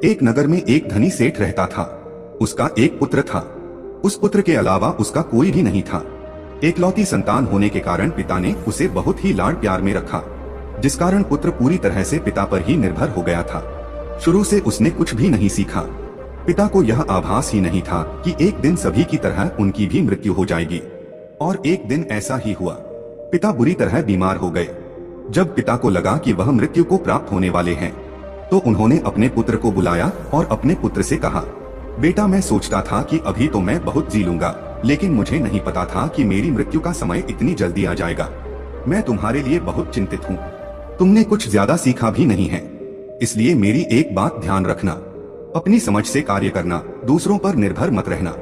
एक नगर में एक धनी सेठ रहता था। उसका एक पुत्र था। उस पुत्र के अलावा उसका कोई भी नहीं था। एकलौती संतान होने के कारण पिता ने उसे बहुत ही लाड प्यार में रखा, जिस कारण पुत्र पूरी तरह से पिता पर ही निर्भर हो गया था। शुरू से उसने कुछ भी नहीं सीखा। पिता को यह आभास ही नहीं था कि एक दिन सभी की तरह उनकी भी मृत्यु हो जाएगी। और एक दिन ऐसा ही हुआ। पिता बुरी तरह बीमार हो गए। जब पिता को लगा कि वह मृत्यु को प्राप्त होने वाले हैं, तो उन्होंने अपने पुत्र को बुलाया और अपने पुत्र से कहा, बेटा, मैं सोचता था कि अभी तो मैं बहुत जी लूंगा, लेकिन मुझे नहीं पता था कि मेरी मृत्यु का समय इतनी जल्दी आ जाएगा। मैं तुम्हारे लिए बहुत चिंतित हूँ। तुमने कुछ ज्यादा सीखा भी नहीं है, इसलिए मेरी एक बात ध्यान रखना। अपनी समझ से कार्य करना, दूसरों पर निर्भर मत रहना।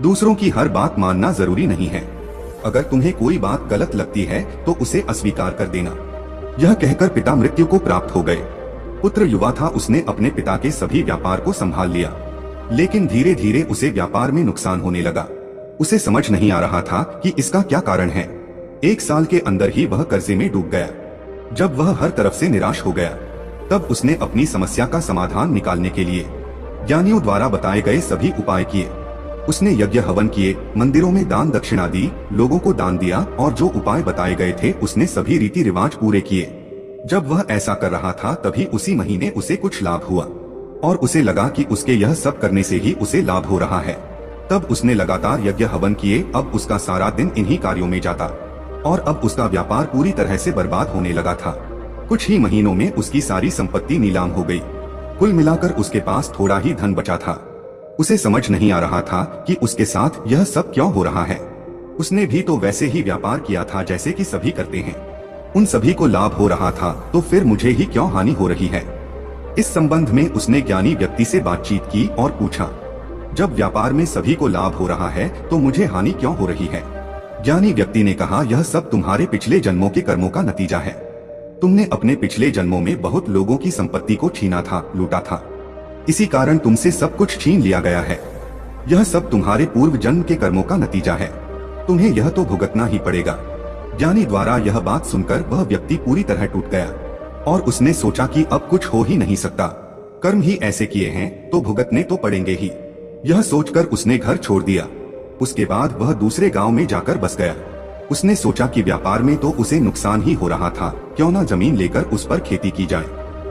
दूसरों की हर बात मानना जरूरी नहीं है। अगर तुम्हें कोई बात गलत लगती है तो उसे अस्वीकार कर देना। यह कहकर पिता मृत्यु को प्राप्त हो गए। पुत्र युवा था, उसने अपने पिता के सभी व्यापार को संभाल लिया, लेकिन धीरे धीरे उसे व्यापार में नुकसान होने लगा। उसे समझ नहीं आ रहा था कि इसका क्या कारण है। 1 साल के अंदर ही वह कर्जे में डूब गया। जब वह हर तरफ से निराश हो गया, तब उसने अपनी समस्या का समाधान निकालने के लिए ज्ञानियों द्वारा बताए गए सभी उपाय किए। उसने यज्ञ हवन किए, मंदिरों में दान दक्षिणा दी, लोगों को दान दिया और जो उपाय बताए गए थे उसने सभी रीति रिवाज पूरे किए। जब वह ऐसा कर रहा था तभी उसी महीने उसे कुछ लाभ हुआ और उसे लगा कि उसके यह सब करने से ही उसे लाभ हो रहा है। तब उसने लगातार यज्ञ हवन किए। अब उसका सारा दिन इन्हीं कार्यों में जाता और अब उसका व्यापार पूरी तरह से बर्बाद होने लगा था। कुछ ही महीनों में उसकी सारी संपत्ति नीलाम हो गई। कुल मिलाकर उसके पास थोड़ा ही धन बचा था। उसे समझ नहीं आ रहा था कि उसके साथ यह सब क्यों हो रहा है। उसने भी तो वैसे ही व्यापार किया था जैसे कि सभी करते हैं। उन सभी को लाभ हो रहा था, तो फिर मुझे ही क्यों हानि हो रही है। इस संबंध में उसने ज्ञानी व्यक्ति से बातचीत की और पूछा, जब व्यापार में सभी को लाभ हो रहा है तो मुझे हानि क्यों हो रही है। ज्ञानी व्यक्ति ने कहा, यह सब तुम्हारे पिछले जन्मों के कर्मों का नतीजा है। तुमने अपने पिछले जन्मों में बहुत लोगों की संपत्ति को छीना था, लूटा था। इसी कारण तुमसे सब कुछ छीन लिया गया है। यह सब तुम्हारे पूर्व जन्म के कर्मों का नतीजा है। तुम्हें यह तो भुगतना ही पड़ेगा। ज्ञानी द्वारा यह बात सुनकर वह व्यक्ति पूरी तरह टूट गया और उसने सोचा कि अब कुछ हो ही नहीं सकता। कर्म ही ऐसे किए हैं तो भुगतने तो पड़ेंगे ही। यह सोचकर उसने घर छोड़ दिया। उसके बाद वह दूसरे गांव में जाकर बस गया। उसने सोचा कि व्यापार में तो उसे नुकसान ही हो रहा था, क्यों ना जमीन लेकर उस पर खेती की जाए।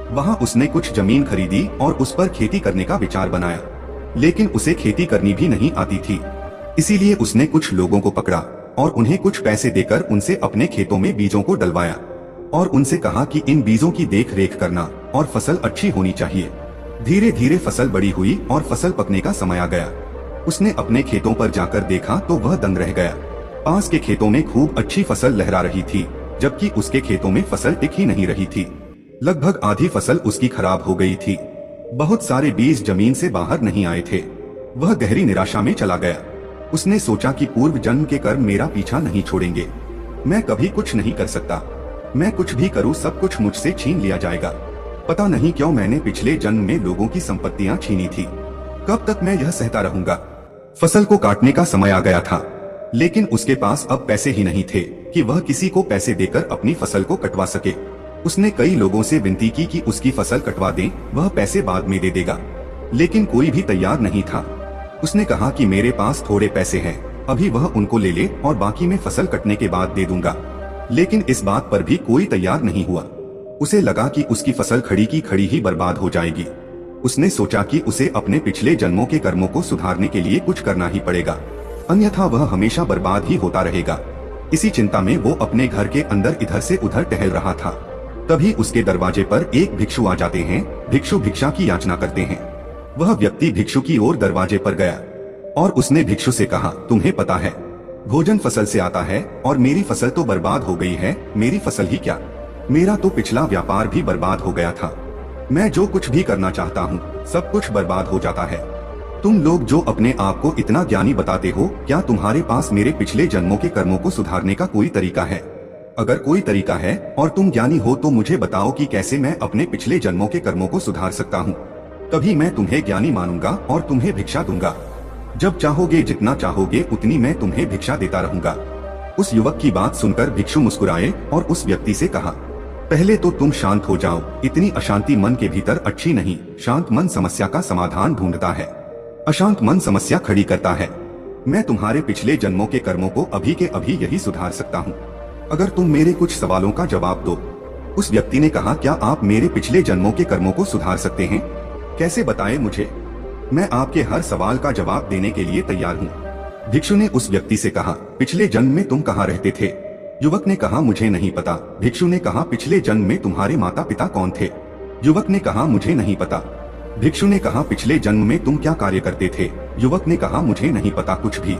वहां उसने कुछ जमीन खरीदी और उस पर खेती करने का विचार बनाया, लेकिन उसे खेती करनी भी नहीं आती थी। इसीलिए उसने कुछ लोगों को पकड़ा और उन्हें कुछ पैसे देकर उनसे अपने खेतों में बीजों को डलवाया और उनसे कहा कि इन बीजों की देख रेख करना और फसल अच्छी होनी चाहिए। धीरे धीरे फसल बड़ी हुई और फसल पकने का समय आ गया। उसने अपने खेतों पर जाकर देखा तो वह दंग रह गया। पास के खेतों में खूब अच्छी फसल लहरा रही थी, जबकि उसके खेतों में फसल टिक ही नहीं रही थी। लगभग आधी फसल उसकी खराब हो गई थी। बहुत सारे बीज जमीन से बाहर नहीं आए थे। वह गहरी निराशा में चला गया। उसने सोचा कि पूर्व जन्म के कर्म मेरा पीछा नहीं छोड़ेंगे। मैं कभी कुछ नहीं कर सकता। मैं कुछ भी करूं सब कुछ मुझसे छीन लिया जाएगा। पता नहीं क्यों मैंने पिछले जन्म में लोगों की संपत्तियां छीनी थी। कब तक मैं यह सहता रहूंगा। फसल को काटने का समय आ गया था, लेकिन उसके पास अब पैसे ही नहीं थे कि वह किसी को पैसे देकर अपनी फसल को कटवा सके। उसने कई लोगों से विनती की कि उसकी फसल कटवा दें, वह पैसे बाद में दे देगा, लेकिन कोई भी तैयार नहीं था। उसने कहा कि मेरे पास थोड़े पैसे हैं, अभी वह उनको ले ले और बाकी मैं फसल कटने के बाद दे दूंगा। लेकिन इस बात पर भी कोई तैयार नहीं हुआ। उसे लगा कि उसकी फसल खड़ी की खड़ी ही बर्बाद हो जाएगी। उसने सोचा कि उसे अपने पिछले जन्मों के कर्मों को सुधारने के लिए कुछ करना ही पड़ेगा, अन्यथा वह हमेशा बर्बाद ही होता रहेगा। इसी चिंता में वो अपने घर के अंदर इधर से उधर टहल रहा था। तभी उसके दरवाजे पर एक भिक्षु आ जाते हैं। भिक्षु भिक्षा की याचना करते हैं। वह व्यक्ति भिक्षु की ओर दरवाजे पर गया और उसने भिक्षु से कहा, तुम्हें पता है भोजन फसल से आता है और मेरी फसल तो बर्बाद हो गई है। मेरी फसल ही क्या, मेरा तो पिछला व्यापार भी बर्बाद हो गया था। मैं जो कुछ भी करना चाहता हूँ सब कुछ बर्बाद हो जाता है। तुम लोग जो अपने आप को इतना ज्ञानी बताते हो, क्या तुम्हारे पास मेरे पिछले जन्मों के कर्मों को सुधारने का कोई तरीका है? अगर कोई तरीका है और तुम ज्ञानी हो तो मुझे बताओ कि कैसे मैं अपने पिछले जन्मों के कर्मों को सुधार सकता हूँ। तभी मैं तुम्हें ज्ञानी मानूंगा और तुम्हें भिक्षा दूंगा। जब चाहोगे, जितना चाहोगे उतनी मैं तुम्हें भिक्षा देता रहूंगा। उस युवक की बात सुनकर भिक्षु मुस्कुराए और उस व्यक्ति से कहा, पहले तो तुम शांत हो जाओ, इतनी अशांति मन के भीतर अच्छी नहीं। शांत मन समस्या का समाधान ढूंढता है, अशांत मन समस्या खड़ी करता है। मैं तुम्हारे पिछले जन्मों के कर्मों को अभी के अभी यही सुधार सकता हूँ, अगर तुम मेरे कुछ सवालों का जवाब दो। उस व्यक्ति ने कहा, क्या आप मेरे पिछले जन्मों के कर्मों को सुधार सकते हैं? कैसे बताएं मुझे? मैं आपके हर सवाल का जवाब देने के लिए तैयार हूँ। भिक्षु ने उस व्यक्ति से कहा, पिछले जन्म में तुम कहाँ रहते थे? युवक ने कहा, मुझे नहीं पता। भिक्षु ने कहा, पिछले जन्म में तुम्हारे माता पिता कौन थे? युवक ने कहा, मुझे नहीं पता। भिक्षु ने कहा, पिछले जन्म में तुम क्या कार्य करते थे? युवक ने कहा, मुझे नहीं पता कुछ भी।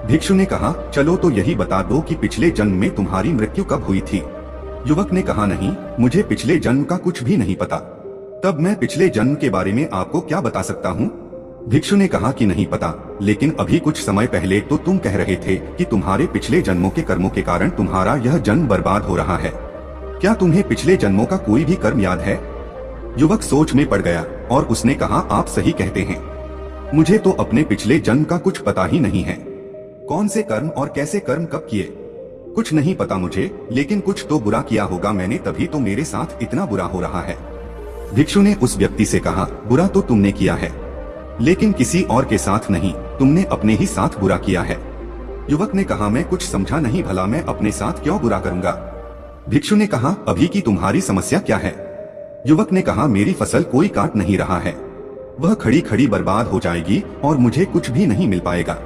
भिक्षु ने कहा, चलो तो यही बता दो कि पिछले जन्म में तुम्हारी मृत्यु कब हुई थी? युवक ने कहा, नहीं, मुझे पिछले जन्म का कुछ भी नहीं पता। तब मैं पिछले जन्म के बारे में आपको क्या बता सकता हूँ? भिक्षु ने कहा कि नहीं पता, लेकिन अभी कुछ समय पहले तो तुम कह रहे थे कि तुम्हारे पिछले जन्मों के कर्मों के कारण तुम्हारा यह जन्म बर्बाद हो रहा है। क्या तुम्हें पिछले जन्मों का कोई भी कर्म याद है? युवक सोच में पड़ गया और उसने कहा, आप सही कहते हैं, मुझे तो अपने पिछले जन्म का कुछ पता ही नहीं है। कौन से कर्म और कैसे कर्म कब किए, कुछ नहीं पता मुझे, लेकिन कुछ तो बुरा किया होगा मैंने, तभी तो मेरे साथ इतना बुरा हो रहा है। भिक्षु ने उस व्यक्ति से कहा, बुरा तो तुमने किया है, लेकिन किसी और के साथ नहीं, तुमने अपने ही साथ बुरा किया है। युवक ने कहा, मैं कुछ समझा नहीं, भला मैं अपने साथ क्यों बुरा करूंगा? भिक्षु ने कहा, अभी की तुम्हारी समस्या क्या है? युवक ने कहा, मेरी फसल कोई काट नहीं रहा है, वह खड़ी खड़ी बर्बाद हो जाएगी और मुझे कुछ भी नहीं मिल पाएगा।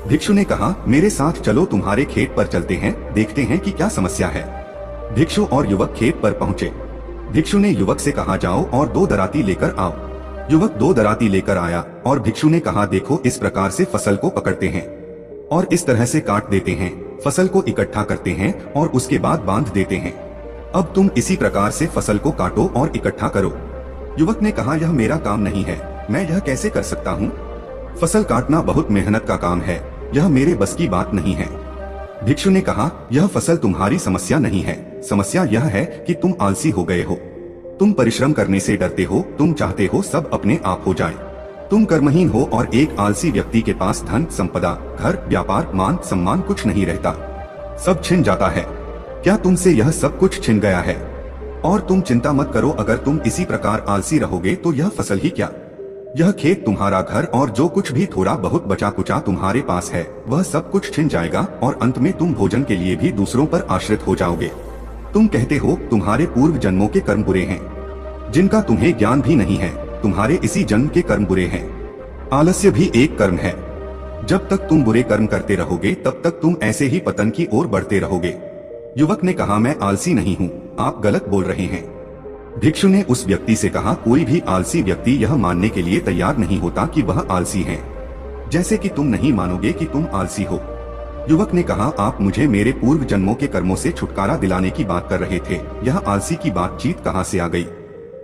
भिक्षु ने कहा, मेरे साथ चलो, तुम्हारे खेत पर चलते हैं, देखते हैं कि क्या समस्या है। भिक्षु और युवक खेत पर पहुंचे। भिक्षु ने युवक से कहा, जाओ और 2 दराती लेकर आओ। युवक 2 दराती लेकर आया और भिक्षु ने कहा, देखो, इस प्रकार से फसल को पकड़ते हैं और इस तरह से काट देते हैं, फसल को इकट्ठा करते हैं और उसके बाद बांध देते हैं। अब तुम इसी प्रकार से फसल को काटो और इकट्ठा करो। युवक ने कहा, यह मेरा काम नहीं है, मैं यह कैसे कर सकता हूँ? फसल काटना बहुत मेहनत का काम है, यह मेरे बस की बात नहीं है। भिक्षु ने कहा, यह फसल तुम्हारी समस्या नहीं है, समस्या यह है कि तुम आलसी हो गए हो। तुम परिश्रम करने से डरते हो, तुम चाहते हो सब अपने आप हो जाए। तुम कर्महीन हो और एक आलसी व्यक्ति के पास धन, संपदा, घर, व्यापार, मान सम्मान कुछ नहीं रहता, सब छिन जाता है। क्या तुमसे यह सब कुछ छिन गया है? और तुम चिंता मत करो, अगर तुम इसी प्रकार आलसी रहोगे तो यह फसल ही क्या, यह खेत, तुम्हारा घर और जो कुछ भी थोड़ा बहुत बचा कुचा तुम्हारे पास है, वह सब कुछ छिन जाएगा और अंत में तुम भोजन के लिए भी दूसरों पर आश्रित हो जाओगे। तुम कहते हो तुम्हारे पूर्व जन्मों के कर्म बुरे हैं, जिनका तुम्हें ज्ञान भी नहीं है। तुम्हारे इसी जन्म के कर्म बुरे हैं। आलस्य भी एक कर्म है। जब तक तुम बुरे कर्म करते रहोगे तब तक तुम ऐसे ही पतन की ओर बढ़ते रहोगे। युवक ने कहा, मैं आलसी नहीं हूँ, आप गलत बोल रहे हैं। भिक्षु ने उस व्यक्ति से कहा, कोई भी आलसी व्यक्ति यह मानने के लिए तैयार नहीं होता कि वह आलसी है, जैसे कि तुम नहीं मानोगे कि तुम आलसी हो। युवक ने कहा, आप मुझे मेरे पूर्व जन्मों के कर्मों से छुटकारा दिलाने की बात कर रहे थे, यह आलसी की बातचीत कहाँ से आ गई?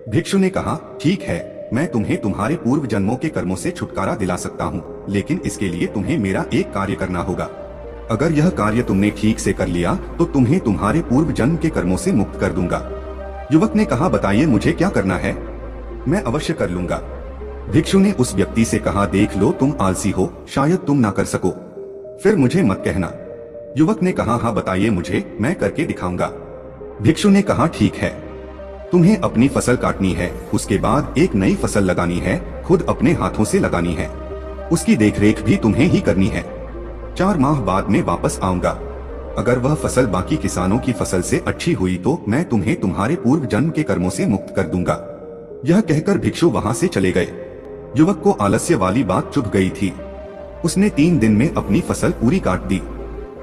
भिक्षु ने कहा, ठीक है, मैं तुम्हें तुम्हारे पूर्व जन्मों के कर्मों से छुटकारा दिला सकता हूँ, लेकिन इसके लिए तुम्हें मेरा एक कार्य करना होगा। अगर यह कार्य तुमने ठीक से कर लिया तो तुम्हें तुम्हारे पूर्व जन्म के कर्मों से मुक्त कर दूंगा। युवक ने कहा, बताइए मुझे क्या करना है, मैं अवश्य कर लूंगा। भिक्षु ने उस व्यक्ति से कहा, देख लो, तुम आलसी हो, शायद तुम ना कर सको, फिर मुझे मत कहना। युवक ने कहा, हाँ बताइए मुझे, मैं करके दिखाऊंगा। भिक्षु ने कहा, ठीक है, तुम्हें अपनी फसल काटनी है, उसके बाद एक नई फसल लगानी है, खुद अपने हाथों से लगानी है, उसकी देखरेख भी तुम्हें ही करनी है। 4 माह बाद में वापस आऊंगा, अगर वह फसल बाकी किसानों की फसल से अच्छी हुई तो मैं तुम्हें तुम्हारे पूर्व जन्म के कर्मों से मुक्त कर दूंगा। यह कहकर भिक्षु वहां से चले गए। युवक को आलस्य वाली बात चुभ गई थी। उसने 3 दिन में अपनी फसल पूरी काट दी।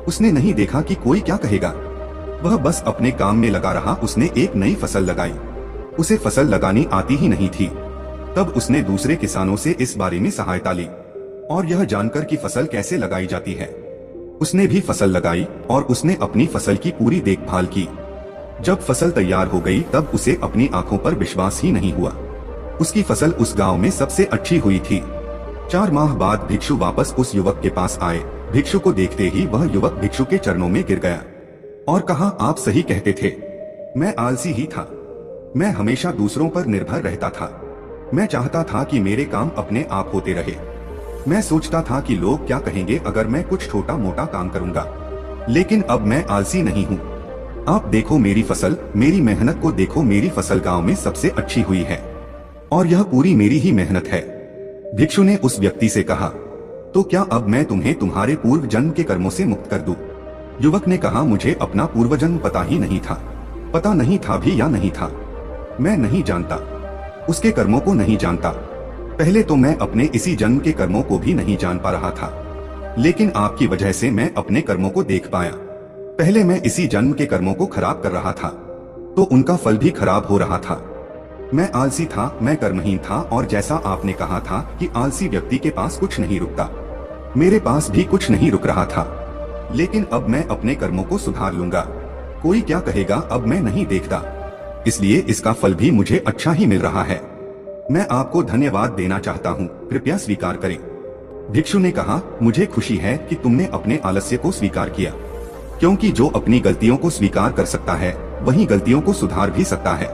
उसने नहीं देखा कि कोई क्या कहेगा, वह बस अपने काम में लगा रहा। उसने एक नई फसल लगाई, उसे फसल लगानी आती ही नहीं थी। तब उसने दूसरे किसानों से इस बारे में सहायता ली और यह जानकर कि फसल कैसे लगाई जाती है, उसने भी फसल लगाई और उसने अपनी फसल की पूरी देखभाल की। जब फसल तैयार हो गई तब उसे अपनी आंखों पर विश्वास ही नहीं हुआ। उसकी फसल उस गांव में सबसे अच्छी हुई थी। 4 माह बाद भिक्षु वापस उस युवक के पास आए। भिक्षु को देखते ही वह युवक भिक्षु के चरणों में गिर गया और कहा, आप सही कहते थे, मैं आलसी ही था, मैं हमेशा दूसरों पर निर्भर रहता था। मैं चाहता था कि मेरे काम अपने आप होते रहे। मैं सोचता था कि लोग क्या कहेंगे अगर मैं कुछ छोटा मोटा काम करूंगा, लेकिन अब मैं आलसी नहीं हूँ। आप देखो मेरी फसल, मेरी मेहनत को देखो, मेरी फसल गांव में सबसे अच्छी हुई है और यह पूरी मेरी ही मेहनत है। भिक्षु ने उस व्यक्ति से कहा, तो क्या अब मैं तुम्हें तुम्हारे पूर्व जन्म के कर्मों से मुक्त कर दूं? युवक ने कहा, मुझे अपना पूर्व जन्म पता ही नहीं था। पता नहीं था भी या नहीं था, मैं नहीं जानता, उसके कर्मों को नहीं जानता। पहले तो मैं अपने इसी जन्म के कर्मों को भी नहीं जान पा रहा था, लेकिन आपकी वजह से मैं अपने कर्मों को देख पाया। पहले मैं इसी जन्म के कर्मों को खराब कर रहा था, तो उनका फल भी खराब हो रहा था। मैं आलसी था, मैं कर्महीन था, और जैसा आपने कहा था कि आलसी व्यक्ति के पास कुछ नहीं रुकता, मेरे पास भी कुछ नहीं रुक रहा था। लेकिन अब मैं अपने कर्मों को सुधार लूंगा। कोई क्या कहेगा, अब मैं नहीं देखता, इसलिए इसका फल भी मुझे अच्छा ही मिल रहा है। मैं आपको धन्यवाद देना चाहता हूँ, कृपया स्वीकार करें। भिक्षु ने कहा, मुझे खुशी है कि तुमने अपने आलस्य को स्वीकार किया, क्योंकि जो अपनी गलतियों को स्वीकार कर सकता है वही गलतियों को सुधार भी सकता है।